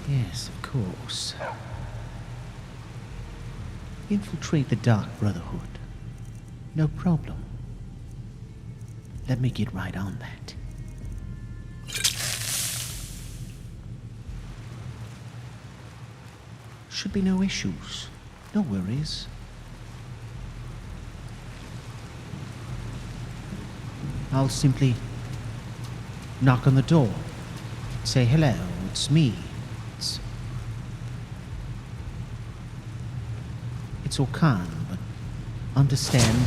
Yes, of course. Infiltrate the Dark Brotherhood. No problem. Let me get right on that. Should be no issues. No worries. I'll simply knock on the door. Say hello, it's me. It's Okan, but understand,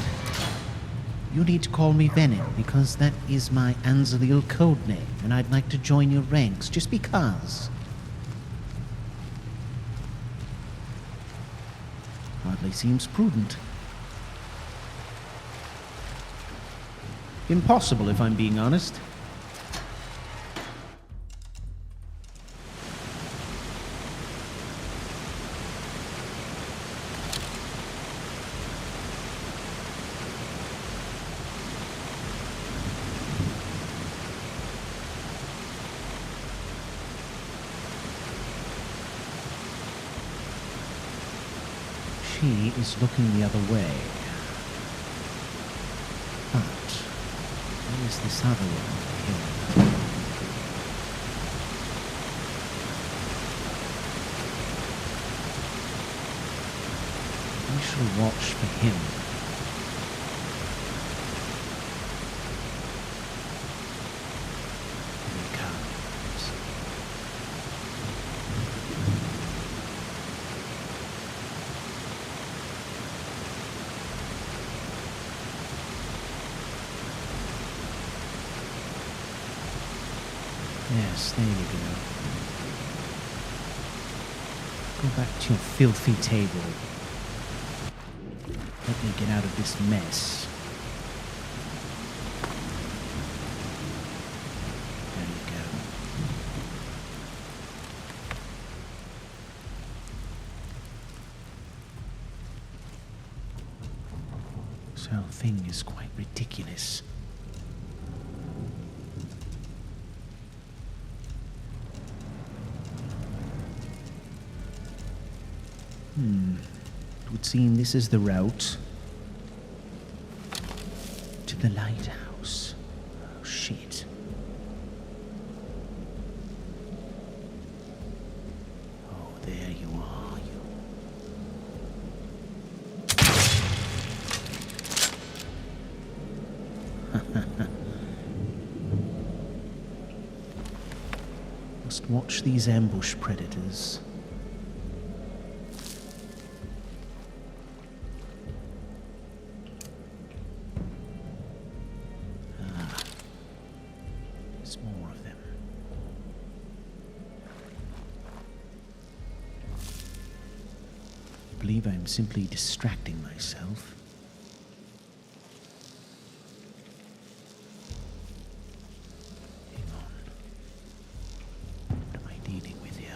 you need to call me Venom because that is my An-Xileel code name, and I'd like to join your ranks just because. Hardly seems prudent. Impossible, if I'm being honest. She is looking the other way. But where is this other one here? We shall watch for him. Here he comes. Yes, there you go. Go back to your filthy table. Let me get out of this mess. There you go. This whole thing is quite ridiculous. It would seem this is the route to the lighthouse. Oh, shit. Oh, there you are. Must watch these ambush predators. There's more of them. I believe I'm simply distracting myself. Hang on. What am I dealing with here?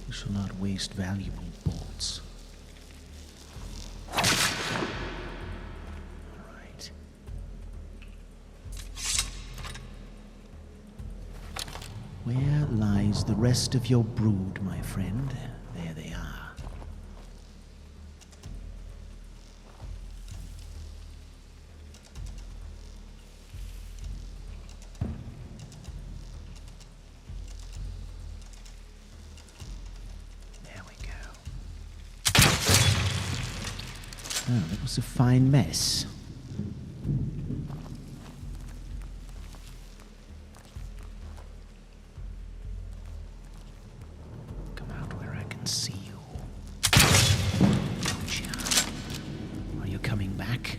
We shall not waste valuable bolts. Where lies the rest of your brood, my friend? There they are. There we go. Oh, that was a fine mess. See you. Gotcha. Are you coming back?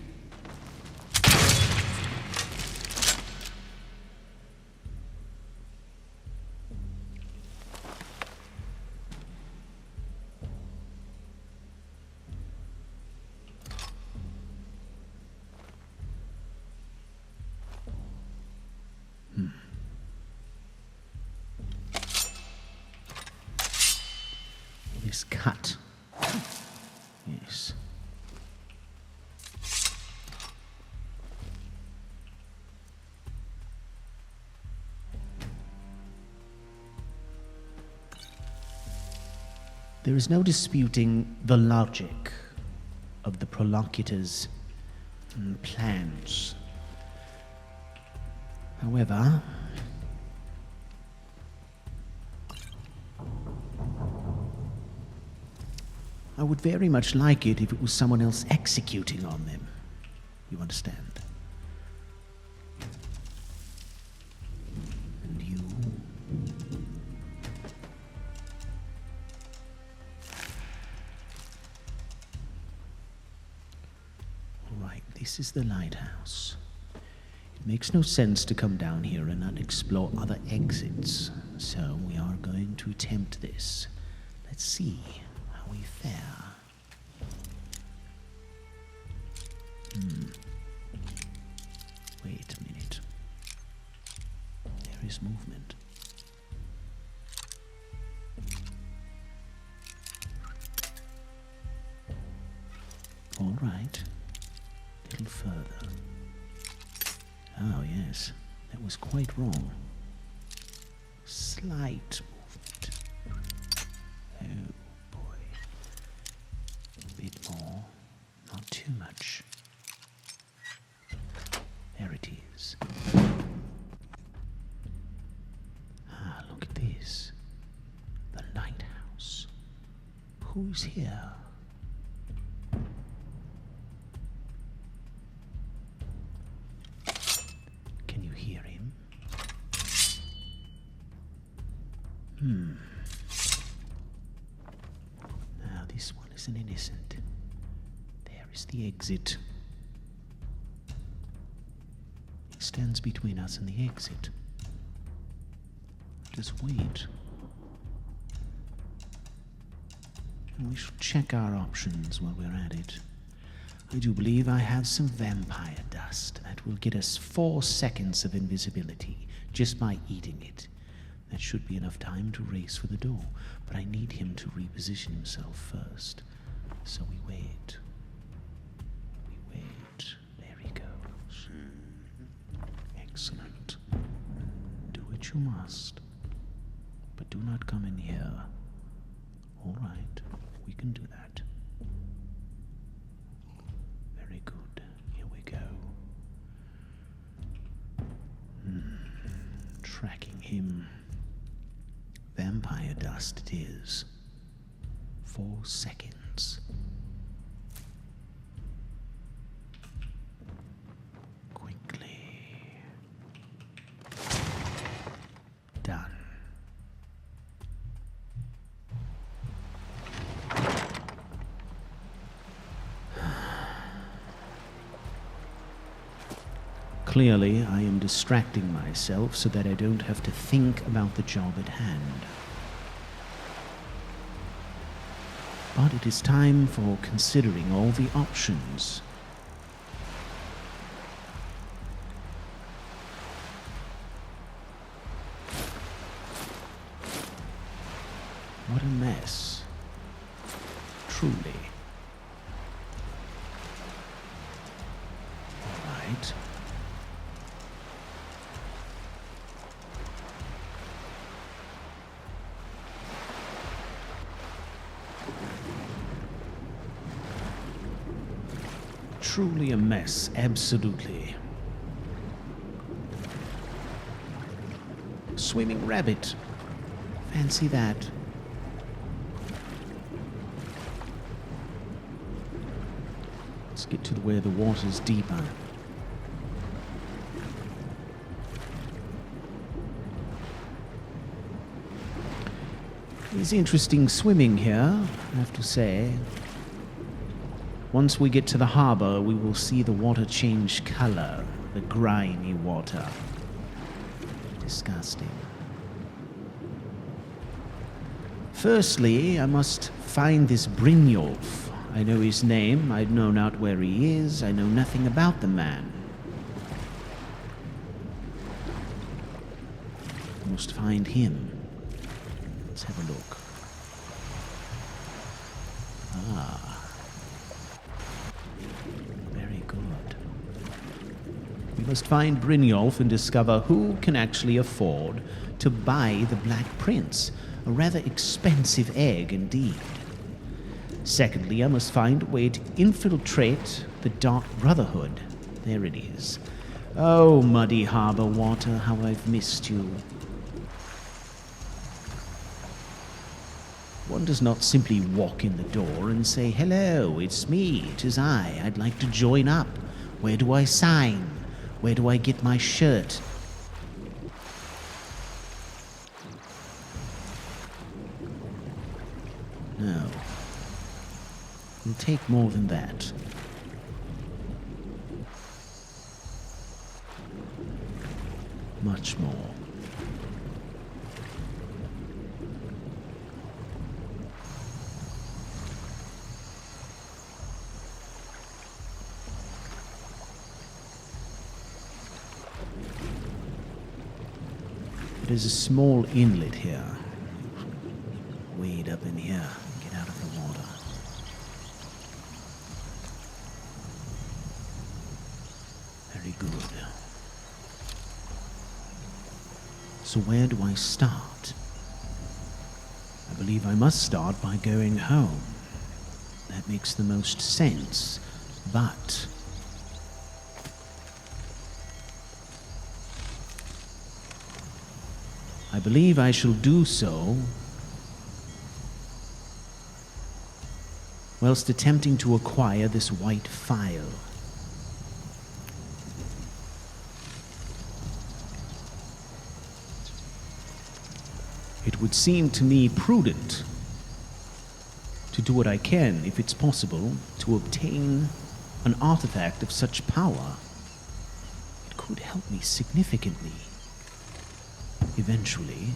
This cut. Yes. There is no disputing the logic of the Prolocutor's plans. However, I would very much like it if it was someone else executing on them. You understand? And you? All right, this is the lighthouse. It makes no sense to come down here and not explore other exits. So we are going to attempt this. Let's see how we fare. Wait a minute. There is movement. All right. A little further. Oh, yes. That was quite wrong. Slight movement. Oh, boy. A bit more. Not too much. There it is. Ah, look at this. The lighthouse. Who's here? Can you hear him? Now, this one is an innocent. There is the exit. It stands between us and the exit. Just wait. And we shall check our options while we're at it. I do believe I have some vampire dust that will get us 4 seconds of invisibility just by eating it. That should be enough time to race for the door, but I need him to reposition himself first. So we wait. We wait. There he goes. Excellent. Do what you must, but do not come in here. All right, we can do that. Very good. Here we go. Tracking him. Vampire dust it is. 4 seconds. Clearly, I am distracting myself so that I don't have to think about the job at hand. But it is time for considering all the options. What a mess. Truly. All right. Truly a mess, absolutely. Swimming rabbit. Fancy that. Let's get to where the water's deeper. It's interesting swimming here, I have to say. Once we get to the harbor, we will see the water change color, the grimy water. Disgusting. Firstly, I must find this Brynjolf. I know his name, I know not where he is, I know nothing about the man. I must find him. Let's have a look. Ah. Very good. We must find Brynjolf and discover who can actually afford to buy the Black Prince. A rather expensive egg indeed. Secondly, I must find a way to infiltrate the Dark Brotherhood. There it is. Oh, muddy harbor water, how I've missed you. One does not simply walk in the door and say, "Hello, it's me, it is I. I'd like to join up. Where do I sign? Where do I get my shirt?" No. It'll take more than that. Much more. There's a small inlet here. Wade up in here and get out of the water. Very good. So where do I start? I believe I must start by going home. That makes the most sense. But I believe I shall do so whilst attempting to acquire this white file. It would seem to me prudent to do what I can, if it's possible, to obtain an artifact of such power. It could help me significantly. Eventually.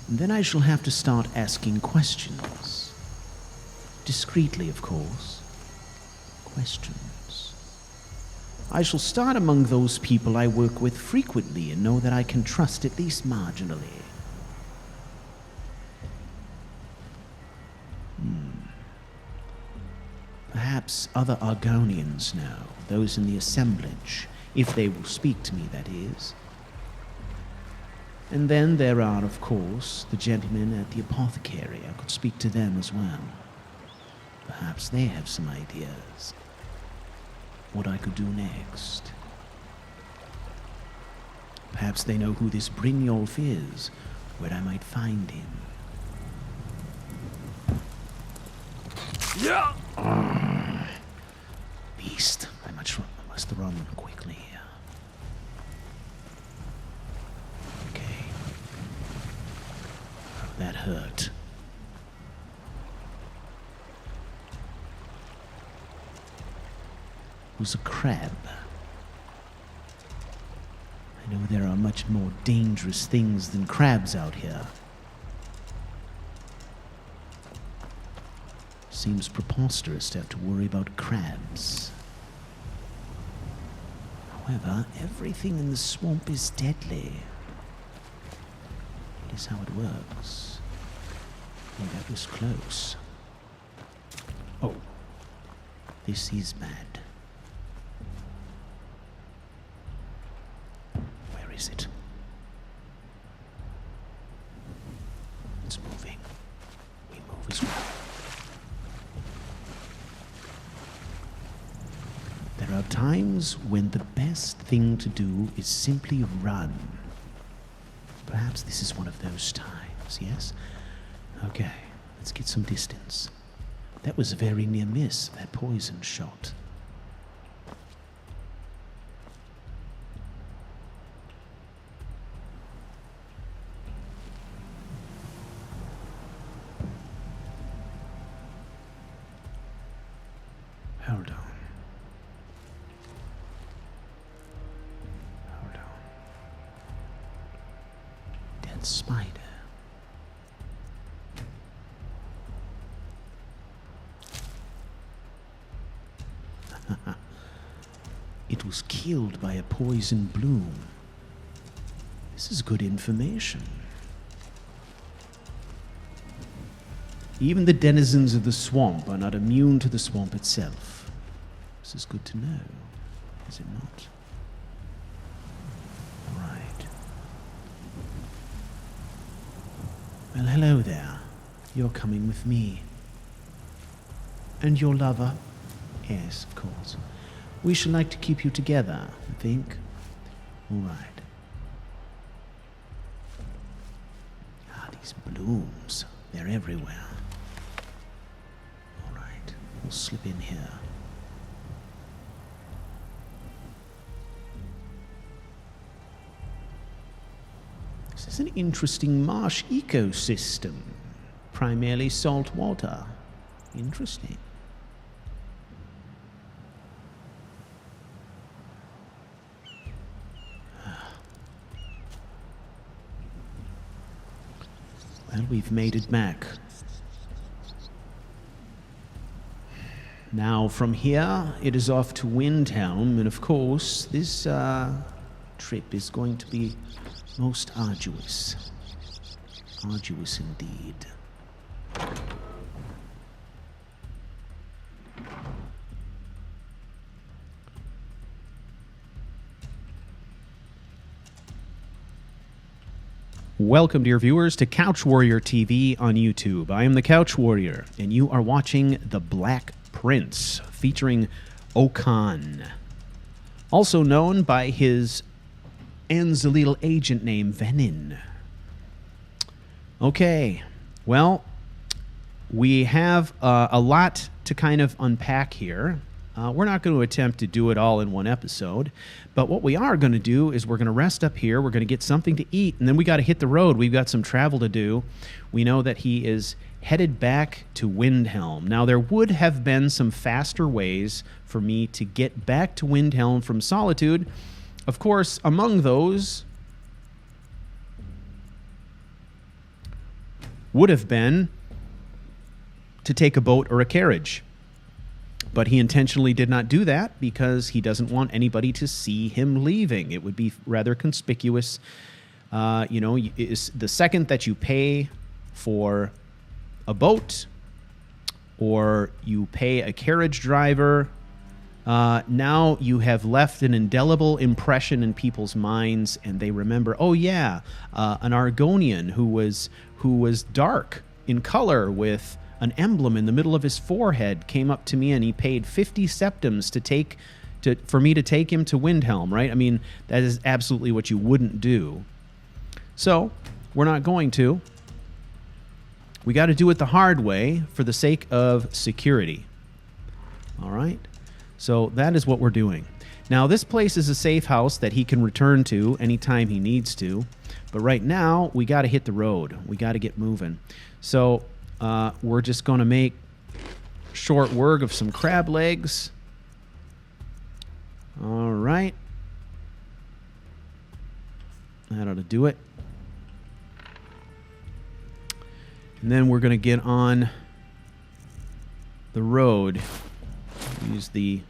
And then I shall have to start asking questions. Discreetly, of course. Questions. I shall start among those people I work with frequently and know that I can trust at least marginally. Perhaps other Argonians now, those in the assemblage, if they will speak to me, that is. And then there are, of course, the gentlemen at the apothecary. I could speak to them as well. Perhaps they have some ideas. What I could do next. Perhaps they know who this Brynjolf is, where I might find him. Yeah! Beast. I must run quickly. Okay. That hurt. was a crab. I know there are much more dangerous things than crabs out here. Seems preposterous to have to worry about crabs. However, everything in the swamp is deadly. It is how it works. Oh, that was close. Oh, this is bad. Where is it? It's moving. We move as well. There are times when the best thing to do is simply run. Perhaps this is one of those times, yes? Okay, let's get some distance. That was a very near miss, that poison shot. Hold on. Hold on. Dead spider. It was killed by a poison bloom. This is good information. Even the denizens of the swamp are not immune to the swamp itself. This is good to know, is it not? All right. Well, hello there. You're coming with me. And your lover? Yes, of course. We shall like to keep you together, I think. All right. Ah, these blooms. They're everywhere. All right. We'll slip in here. This is an interesting marsh ecosystem. Primarily salt water. Interesting. Well, we've made it back. Now, from here, it is off to Windhelm, and of course, this trip is going to be most arduous. Arduous indeed. Welcome, dear viewers, to Couch Warrior TV on YouTube. I am the Couch Warrior, and you are watching The Black Prince, featuring Okan, also known by his An-Xileel agent name, Venin. Okay, well, we have a lot to kind of unpack here. We're not going to attempt to do it all in one episode, but what we are going to do is we're going to rest up here, we're going to get something to eat, and then we got to hit the road. We've got some travel to do. We know that he is headed back to Windhelm. Now, there would have been some faster ways for me to get back to Windhelm from Solitude. Of course, among those would have been to take a boat or a carriage. But he intentionally did not do that because he doesn't want anybody to see him leaving. It would be rather conspicuous. You know, the second that you pay for a boat or you pay a carriage driver, now you have left an indelible impression in people's minds, and they remember, oh yeah, an Argonian who was dark in color with an emblem in the middle of his forehead came up to me and he paid 50 septims for me to take him to Windhelm, right? I mean, that is absolutely what you wouldn't do. So, we're not going to. We got to do it the hard way for the sake of security. All right? So, that is what we're doing. Now, this place is a safe house that he can return to anytime he needs to. But right now, we got to hit the road. We got to get moving. So, we're just going to make short work of some crab legs. All right. That ought to do it. And then we're going to get on the road. Use the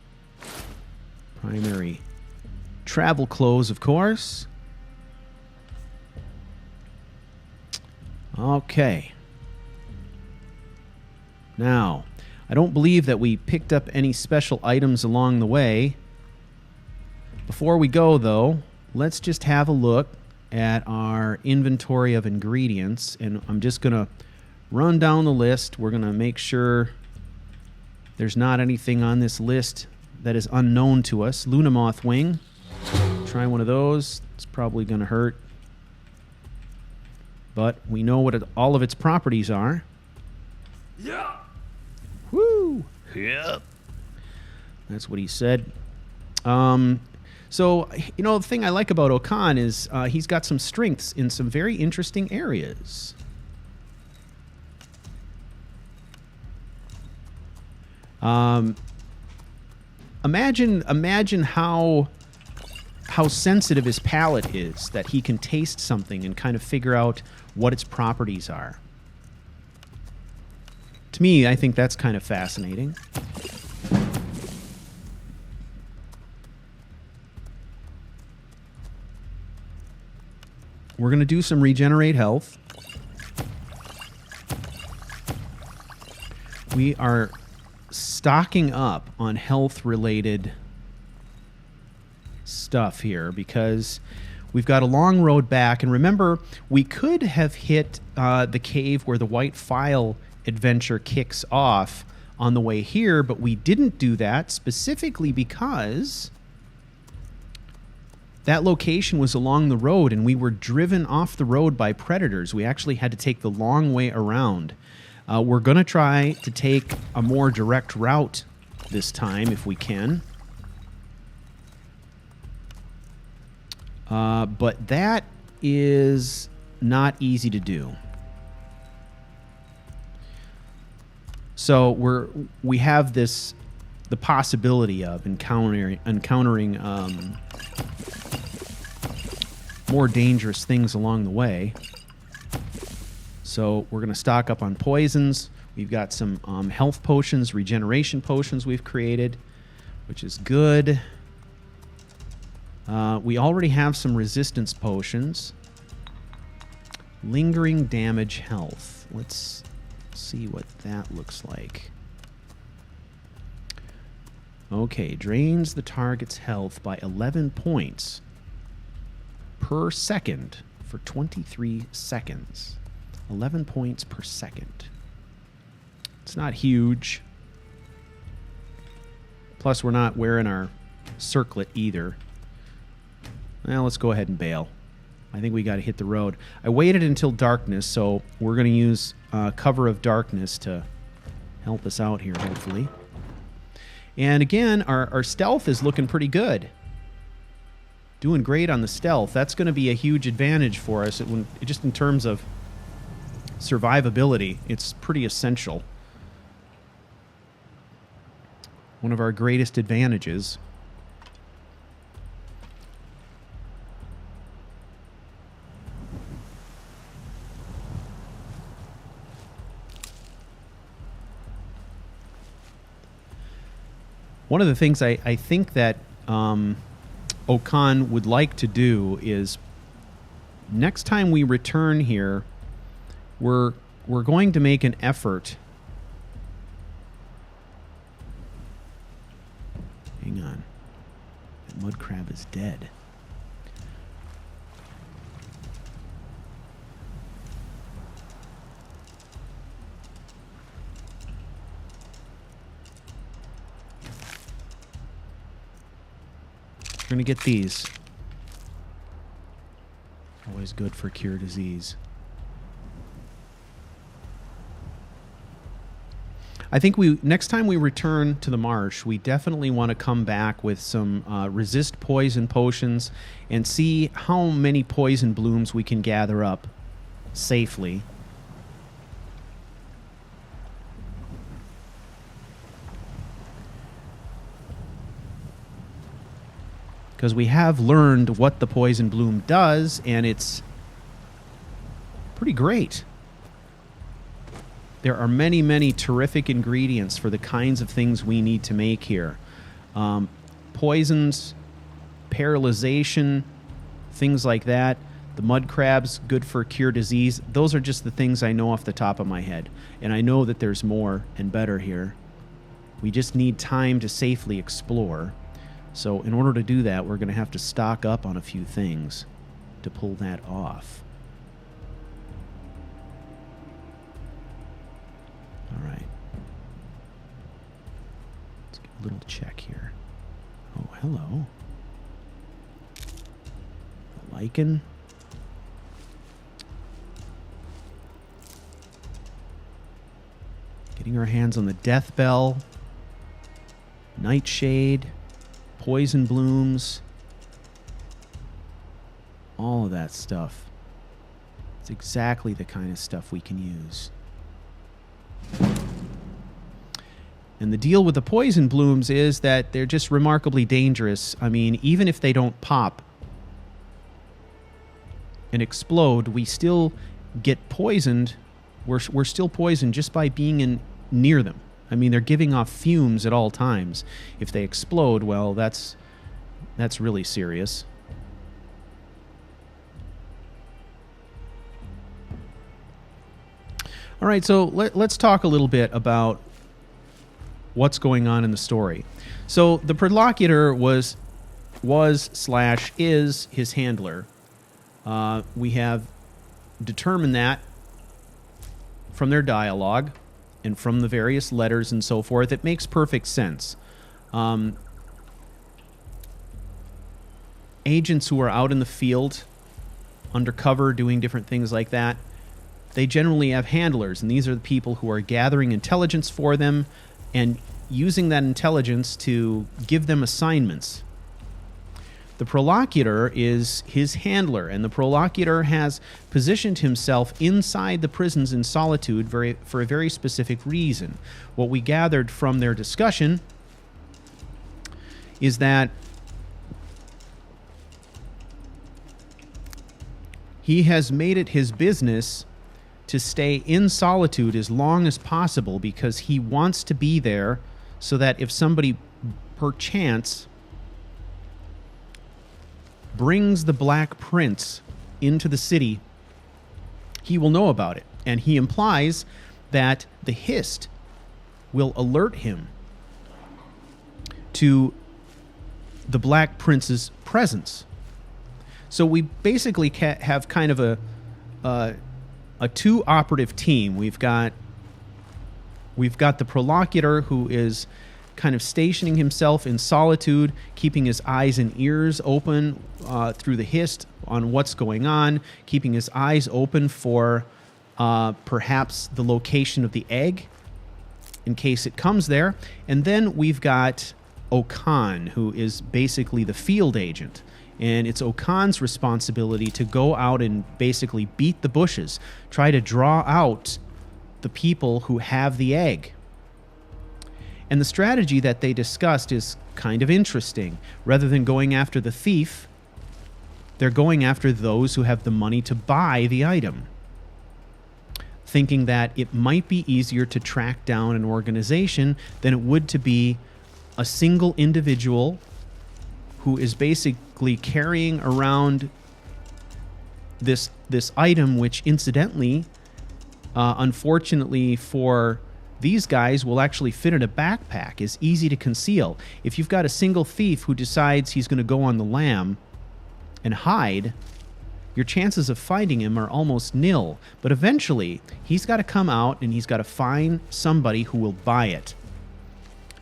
primary travel clothes, of course. Okay. Now, I don't believe that we picked up any special items along the way. Before we go, though, let's just have a look at our inventory of ingredients. And I'm just going to run down the list. We're going to make sure there's not anything on this list that is unknown to us. Lunamoth wing. Try one of those. It's probably going to hurt. But we know what all of its properties are. Yeah. Woo! Yep. That's what he said. So, you know, the thing I like about Okan is he's got some strengths in some very interesting areas. Imagine how sensitive his palate is, that he can taste something and kind of figure out what its properties are. To me, I think that's kind of fascinating. We're going to do some regenerate health. We are stocking up on health-related stuff here because we've got a long road back. And remember, we could have hit the cave where the White Phial adventure kicks off on the way here, but we didn't do that specifically because that location was along the road and we were driven off the road by predators. We actually had to take the long way around. We're going to try to take a more direct route this time if we can. But that is not easy to do. So we have the possibility of encountering more dangerous things along the way. So we're going to stock up on poisons. We've got some health potions, regeneration potions we've created, which is good. We already have some resistance potions. Lingering damage health. Let's see what that looks like. Okay, drains the target's health by 11 points per second for 23 seconds. 11 points per second. It's not huge. Plus, we're not wearing our circlet either. Well, let's go ahead and bail. I think we got to hit the road. I waited until darkness, so we're going to use cover of darkness to help us out here, hopefully. And again, our stealth is looking pretty good. Doing great on the stealth. That's going to be a huge advantage for us. Just in terms of survivability, it's pretty essential. One of our greatest advantages. One of the things I think that Okan would like to do is next time we return here, we're going to make an effort. Hang on. That mud crab is dead. We're going to get these. Always good for cure disease. I think next time we return to the marsh, we definitely want to come back with some resist poison potions and see how many poison blooms we can gather up safely. because we have learned what the poison bloom does, and it's pretty great. There are many, many terrific ingredients for the kinds of things we need to make here. Poisons, paralyzation, things like that. The mud crab's good for cure disease. Those are just the things I know off the top of my head. And I know that there's more and better here. We just need time to safely explore. So in order to do that, we're going to have to stock up on a few things to pull that off. All right. Let's get a little check here. Oh, hello. A lichen. Getting our hands on the death bell. Nightshade. Poison blooms. All of that stuff. It's exactly the kind of stuff we can use. And the deal with the poison blooms is that they're just remarkably dangerous. I mean, even if they don't pop and explode, we still get poisoned. We're still poisoned just by being near them. I mean, they're giving off fumes at all times. If they explode, well, that's really serious. All right, so let's talk a little bit about what's going on in the story. So the Prolocutor was / is his handler. We have determined that from their dialogue and from the various letters and so forth. It makes perfect sense. Agents who are out in the field, undercover, doing different things like that, they generally have handlers, and these are the people who are gathering intelligence for them and using that intelligence to give them assignments. The Prolocutor is his handler, and the Prolocutor has positioned himself inside the prisons in Solitude for a very specific reason. What we gathered from their discussion is that he has made it his business to stay in Solitude as long as possible because he wants to be there so that if somebody perchance brings the Black Prince into the city, he will know about it. And he implies that the Hist will alert him to the Black Prince's presence. So we basically have kind of a two-operative team. We've got the Prolocutor, who is kind of stationing himself in Solitude, keeping his eyes and ears open through the Hist on what's going on, keeping his eyes open for perhaps the location of the egg in case it comes there. And then we've got Okan, who is basically the field agent. And it's Okan's responsibility to go out and basically beat the bushes, try to draw out the people who have the egg. And the strategy that they discussed is kind of interesting. Rather than going after the thief, they're going after those who have the money to buy the item, thinking that it might be easier to track down an organization than it would to be a single individual who is basically carrying around this item, which incidentally, unfortunately for these guys, will actually fit in a backpack, is easy to conceal. If you've got a single thief who decides he's going to go on the lam and hide, your chances of finding him are almost nil. But eventually, he's got to come out and he's got to find somebody who will buy it.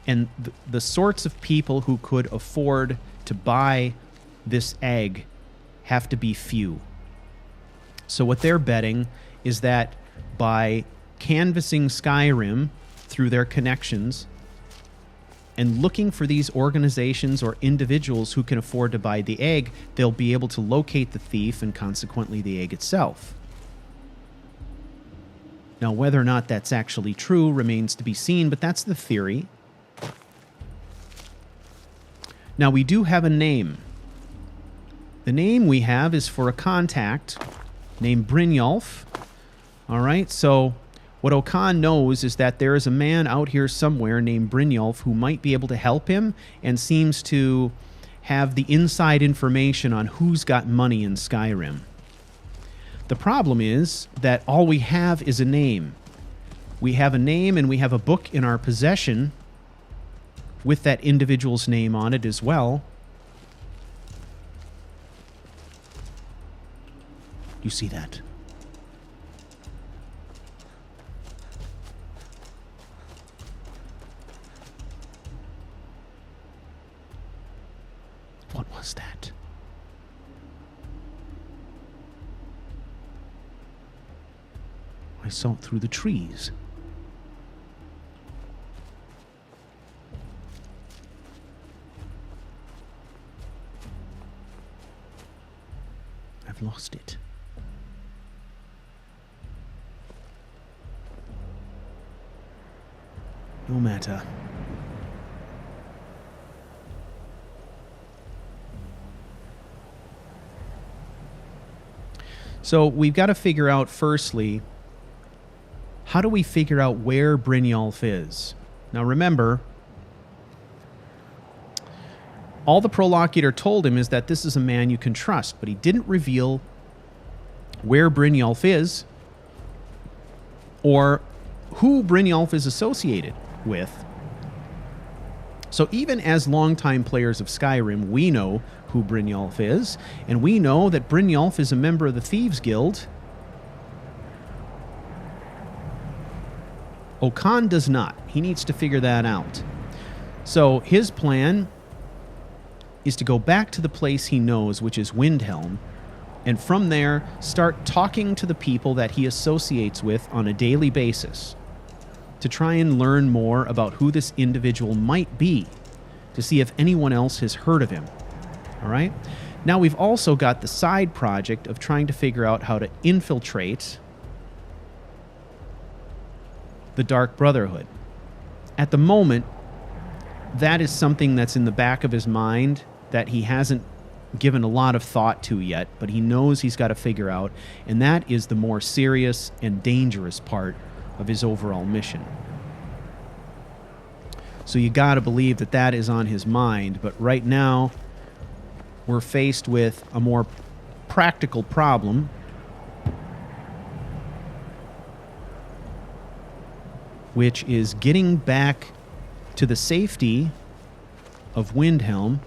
And the sorts of people who could afford to buy this egg have to be few. So what they're betting is that by canvassing Skyrim through their connections and looking for these organizations or individuals who can afford to buy the egg, they'll be able to locate the thief and consequently the egg itself. Now, whether or not that's actually true remains to be seen, but that's the theory. Now, we do have a name The name we have is for a contact named Brynjolf. All right, so what Okan knows is that there is a man out here somewhere named Brynjolf who might be able to help him and seems to have the inside information on who's got money in Skyrim. The problem is that all we have is a name. We have a name and we have a book in our possession with that individual's name on it as well. You see that? What was that? I saw it through the trees. I've lost it. No matter. So we've got to figure out, firstly, how do we figure out where Brynjolf is? Now remember, all the Prolocutor told him is that this is a man you can trust, but he didn't reveal where Brynjolf is or who Brynjolf is associated with. So even as longtime players of Skyrim, we know who Brynjolf is, and we know that Brynjolf is a member of the Thieves Guild. Okan does not. He needs to figure that out. So his plan is to go back to the place he knows, which is Windhelm, and from there start talking to the people that he associates with on a daily basis to try and learn more about who this individual might be, to see if anyone else has heard of him. All right? Now we've also got the side project of trying to figure out how to infiltrate the Dark Brotherhood. At the moment, that is something that's in the back of his mind that he hasn't given a lot of thought to yet, but he knows he's got to figure out, and that is the more serious and dangerous part of his overall mission. So you got to believe that that is on his mind, but right now we're faced with a more practical problem, which is getting back to the safety of Windhelm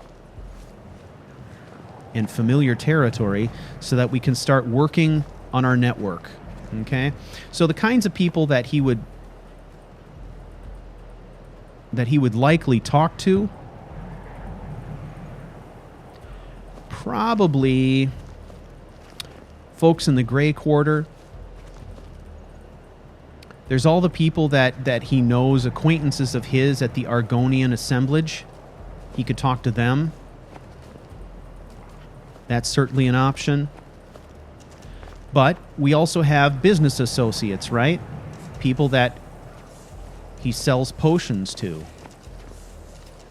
and familiar territory so that we can start working on our network. Okay? So the kinds of people that he would likely talk to, probably folks in the Grey Quarter. There's all the people that he knows, acquaintances of his at the Argonian assemblage. He could talk to them. That's certainly an option. But we also have business associates, right? People that he sells potions to.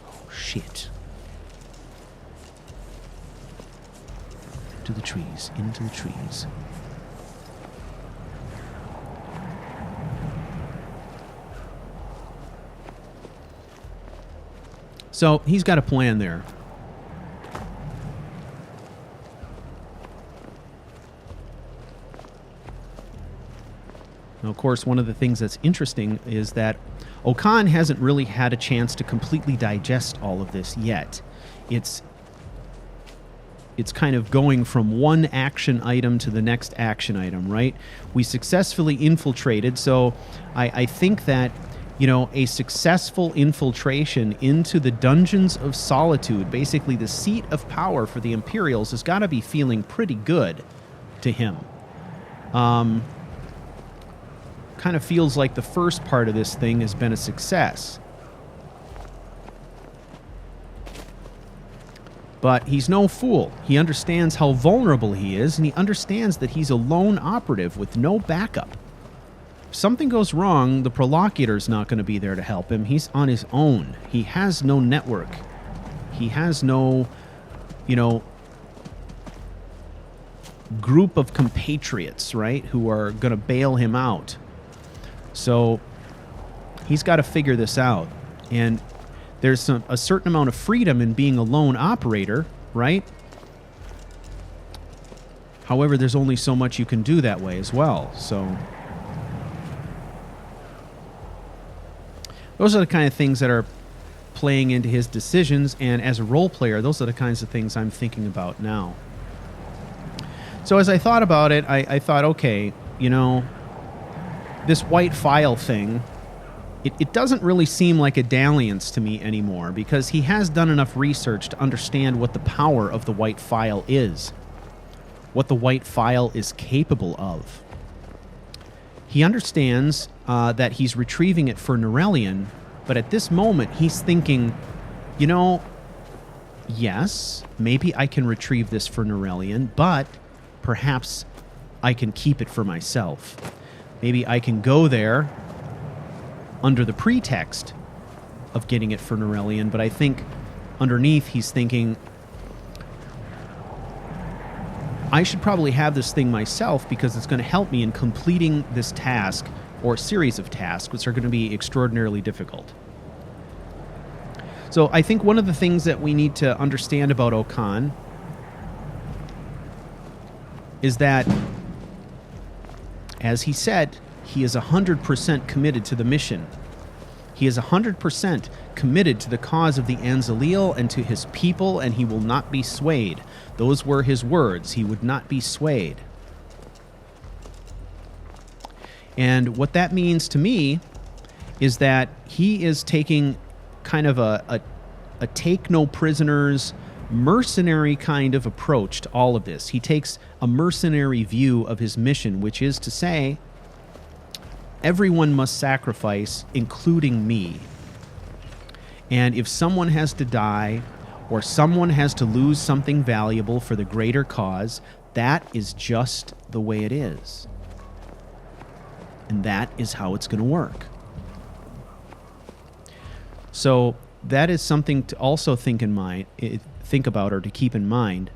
Oh, shit. Into the trees, into the trees. So he's got a plan there. Now, of course, one of the things that's interesting is that Okan hasn't really had a chance to completely digest all of this yet. It's kind of going from one action item to the next action item, right? We successfully infiltrated, so I think that, you know, a successful infiltration into the Dungeons of Solitude, basically the seat of power for the Imperials, has got to be feeling pretty good to him. Kind of feels like the first part of this thing has been a success. But he's no fool. He understands how vulnerable he is, and he understands that he's a lone operative with no backup. If something goes wrong, the Prolocutor's not going to be there to help him. He's on his own. He has no network. He has no, you know, group of compatriots, right, who are going to bail him out. So he's got to figure this out. And there's a certain amount of freedom in being a lone operator, right? However, there's only so much you can do that way as well. So those are the kind of things that are playing into his decisions, and as a role player, those are the kinds of things I'm thinking about now. So as I thought about it, I thought, okay, you know, this white file thing, it doesn't really seem like a dalliance to me anymore, because he has done enough research to understand what the power of the white file is, what the white file is capable of. He understands that he's retrieving it for Norelian, but at this moment, he's thinking, you know, yes, maybe I can retrieve this for Norelian, but perhaps I can keep it for myself. Maybe I can go there under the pretext of getting it for Norelian, but I think underneath he's thinking, I should probably have this thing myself because it's going to help me in completing this task or series of tasks, which are going to be extraordinarily difficult. So I think one of the things that we need to understand about Okan is that, as he said, he is 100% committed to the mission. He is 100% committed to the cause of the An-Xileel and to his people, and he will not be swayed. Those were his words. He would not be swayed. And what that means to me is that he is taking kind of a take no prisoners, mercenary kind of approach to all of this. He takes a mercenary view of his mission, which is to say, everyone must sacrifice, including me. And if someone has to die or someone has to lose something valuable for the greater cause, that is just the way it is. And that is how it's going to work. So that is something to also think about or to keep in mind.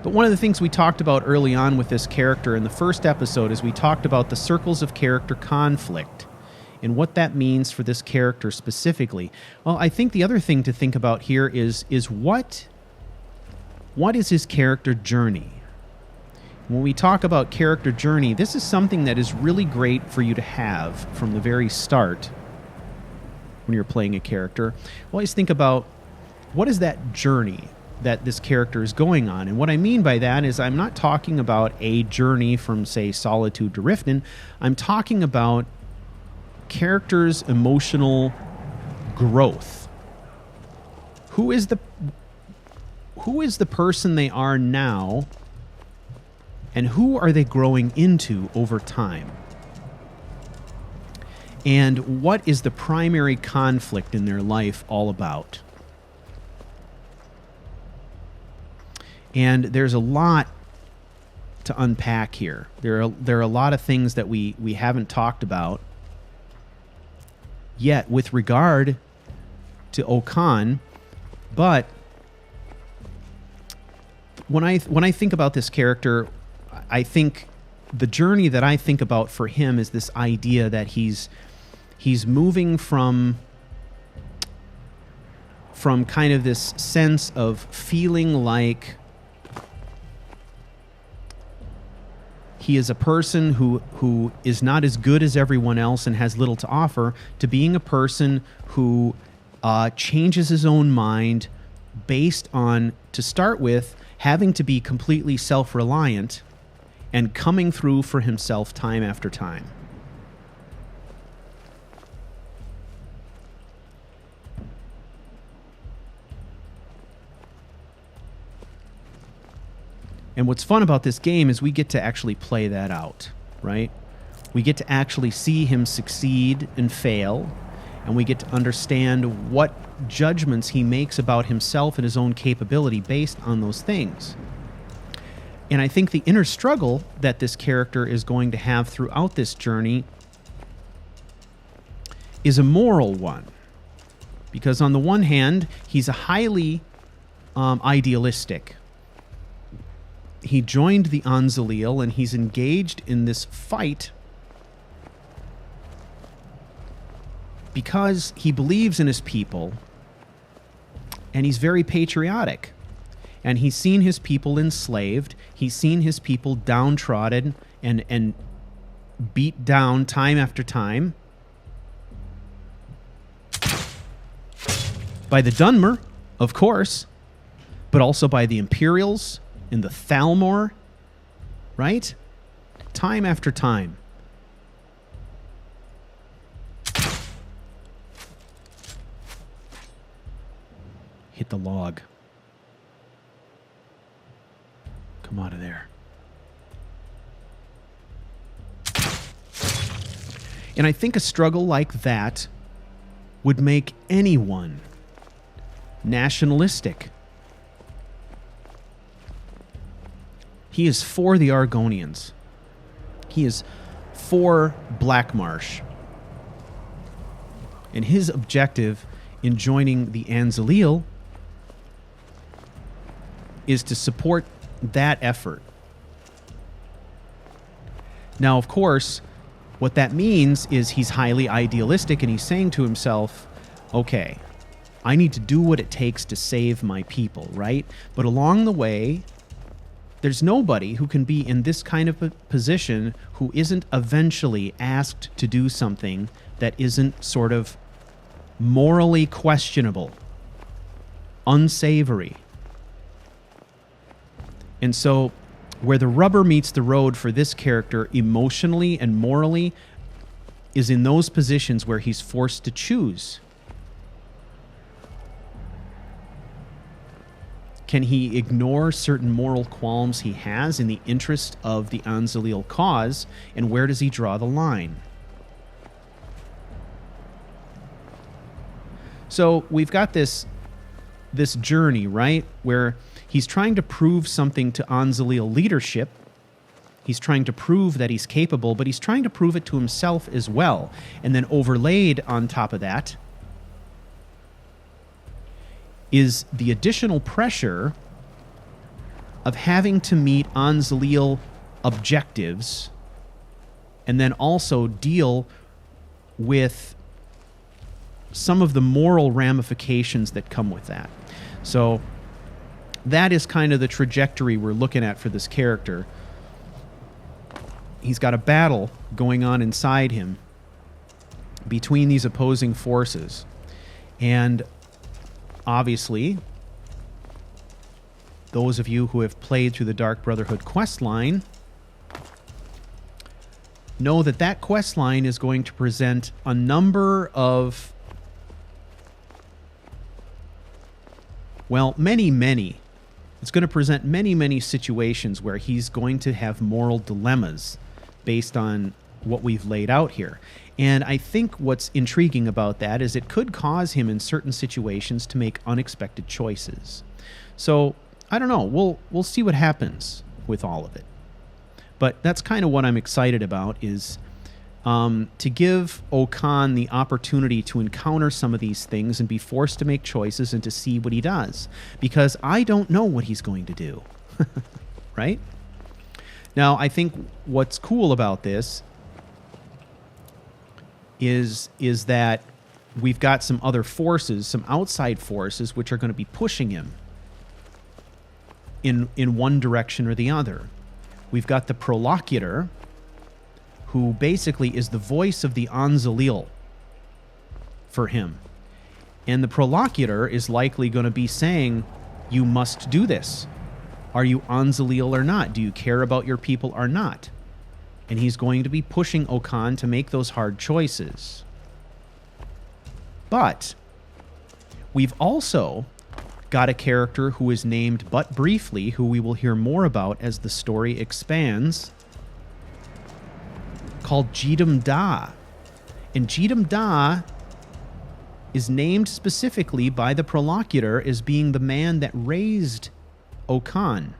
But one of the things we talked about early on with this character in the first episode is we talked about the circles of character conflict and what that means for this character specifically. Well, I think the other thing to think about here is what is his character journey? When we talk about character journey, this is something that is really great for you to have from the very start when you're playing a character. Always think about what is that journey that this character is going on. And what I mean by that is I'm not talking about a journey from, say, Solitude to Riften. I'm talking about characters' emotional growth. Who is the person they are now, and who are they growing into over time? And what is the primary conflict in their life all about? And there's a lot to unpack here. There are a lot of things that we haven't talked about yet with regard to Okan, but when I think about this character, I think the journey that I think about for him is this idea that he's moving from kind of this sense of feeling like he is a person who is not as good as everyone else and has little to offer, to being a person who changes his own mind based on, to start with, having to be completely self-reliant and coming through for himself time after time. And what's fun about this game is we get to actually play that out, right? We get to actually see him succeed and fail, and we get to understand what judgments he makes about himself and his own capability based on those things. And I think the inner struggle that this character is going to have throughout this journey is a moral one. Because on the one hand, he's a highly idealistic he joined the An-Xileel, and he's engaged in this fight because he believes in his people, and he's very patriotic. And he's seen his people enslaved. He's seen his people downtrodden and beat down time after time by the Dunmer, of course, but also by the Imperials and the Thalmor, right? Time after time. Hit the log. Come out of there. And I think a struggle like that would make anyone nationalistic. He is for the Argonians. He is for Blackmarsh. And his objective in joining the An-Xileel is to support that effort. Now, of course, what that means is he's highly idealistic, and he's saying to himself, okay, I need to do what it takes to save my people, right? But along the way, there's nobody who can be in this kind of a position who isn't eventually asked to do something that isn't sort of morally questionable, unsavory. And so where the rubber meets the road for this character emotionally and morally is in those positions where he's forced to choose. Can he ignore certain moral qualms he has in the interest of the An-Xileel cause, and where does he draw the line? So we've got this journey, right, where he's trying to prove something to An-Xileel leadership. He's trying to prove that he's capable, but he's trying to prove it to himself as well. And then overlaid on top of that is the additional pressure of having to meet An-Xileel objectives and then also deal with some of the moral ramifications that come with that. So that is kind of the trajectory we're looking at for this character. He's got a battle going on inside him between these opposing forces. And obviously, those of you who have played through the Dark Brotherhood quest line know that that quest line is going to present a number of, well, many. It's going to present many situations where he's going to have moral dilemmas based on what we've laid out here. And I think what's intriguing about that is it could cause him in certain situations to make unexpected choices. So, I don't know. We'll see what happens with all of it. But that's kind of what I'm excited about, is to give Okan the opportunity to encounter some of these things and be forced to make choices and to see what he does. Because I don't know what he's going to do. Right? Now, I think what's cool about this is that we've got some other forces, some outside forces, which are going to be pushing him in one direction or the other. We've got the Prolocutor, who basically is the voice of the An-Xileel for him. And the Prolocutor is likely going to be saying, you must do this. Are you An-Xileel or not? Do you care about your people or not? And he's going to be pushing Okan to make those hard choices. But we've also got a character who is named but briefly, who we will hear more about as the story expands, called Jedem Da. And Jedem Da is named specifically by the Prolocutor as being the man that raised Okan.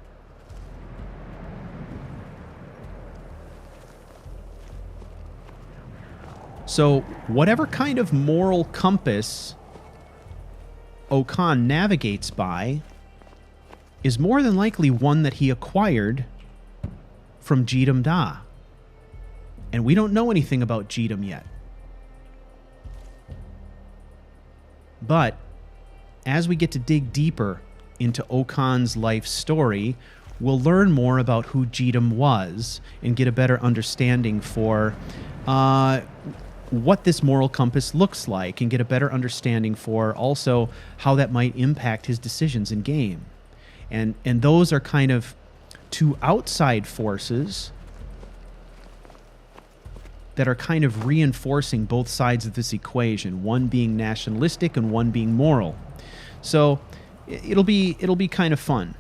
So whatever kind of moral compass Okan navigates by is more than likely one that he acquired from Jedam Da. And we don't know anything about Jedam yet. But as we get to dig deeper into Okan's life story, we'll learn more about who Jedam was and get a better understanding for what this moral compass looks like, and get a better understanding for also how that might impact his decisions in game. And those are kind of two outside forces that are kind of reinforcing both sides of this equation, one being nationalistic and one being moral. So it'll be kind of fun,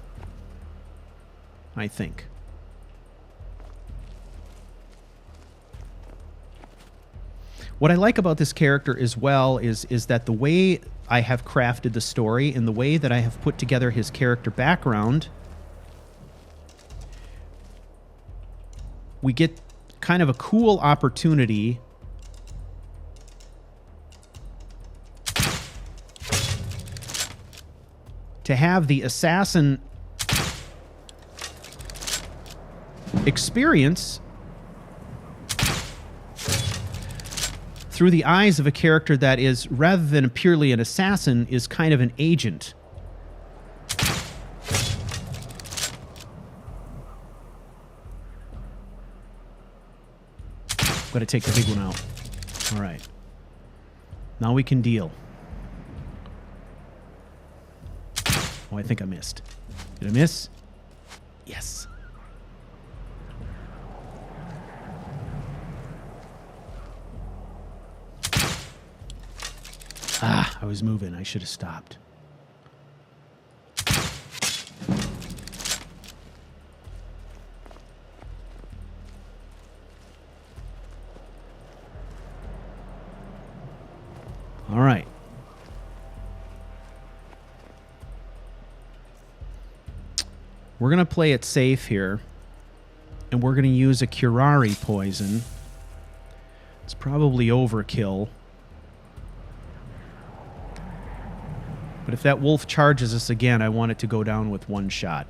I think. What I like about this character as well is that the way I have crafted the story and the way that I have put together his character background, we get kind of a cool opportunity to have the assassin experience through the eyes of a character that is, rather than purely an assassin, is kind of an agent. Got to take the big one out. All right. Now we can deal. Oh, I think I missed. Did I miss? Yes. Ah, I was moving. I should have stopped. All right. We're going to play it safe here, and we're going to use a curare poison. It's probably overkill. But if that wolf charges us again, I want it to go down with one shot.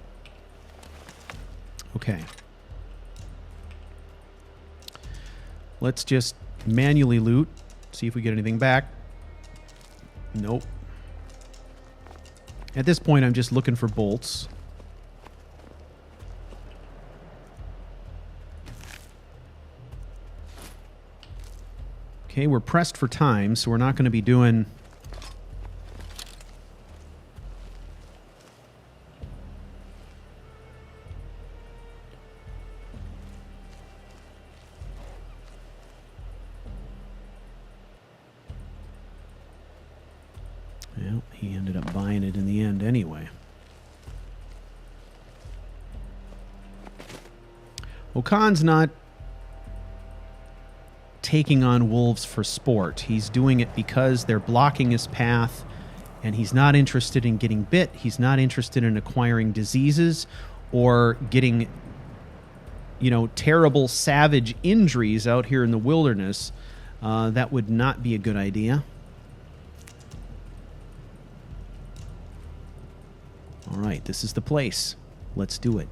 Okay. Let's just manually loot, see if we get anything back. Nope. At this point, I'm just looking for bolts. Okay, we're pressed for time, so we're not going to be doing... Well, he ended up buying it in the end anyway. Okan's not taking on wolves for sport. He's doing it because they're blocking his path, and he's not interested in getting bit. He's not interested in acquiring diseases or getting, you know, terrible, savage injuries out here in the wilderness. That would not be a good idea. All right, this is the place. Let's do it.